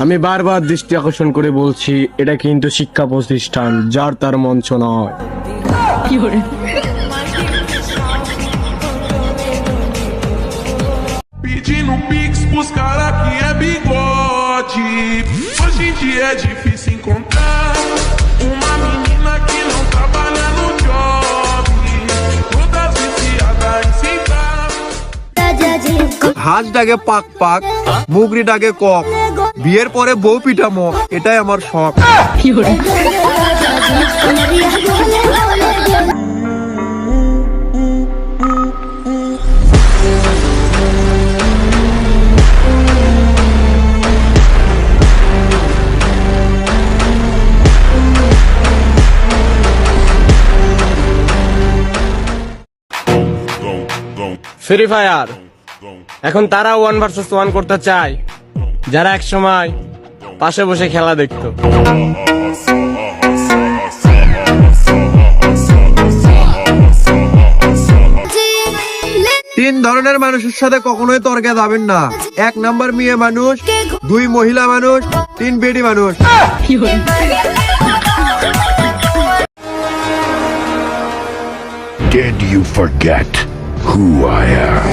আমি বারবার দৃষ্টি আকর্ষণ করে বলছি, এটা কিন্তু শিক্ষা প্রতিষ্ঠান, যার তার মঞ্চ নয়। Pedindo pix pros cara que é bigode. Hoje em dia é difícil encontrar uma menina que não trabalha no job. Todas viciadas em sentar. হাঁস ডাকে পাক পাক, মুগরি ডাকে কক, বিয়ের পরে বউ পিঠামো, এটাই আমার শখ। ফ্রি ফায়ার এখন তারা 1 ভার্সেস 1 করতে চায়, যারা এক সময় পাশে বসে খেলা দেখতো। তিন ধরনের মানুষের সাথে কখনোই তর্কে যাবেন না। 1 নাম্বার মেয়ে মানুষ, 2 মহিলা মানুষ, 3 বেডি মানুষ। Did you forget who I am?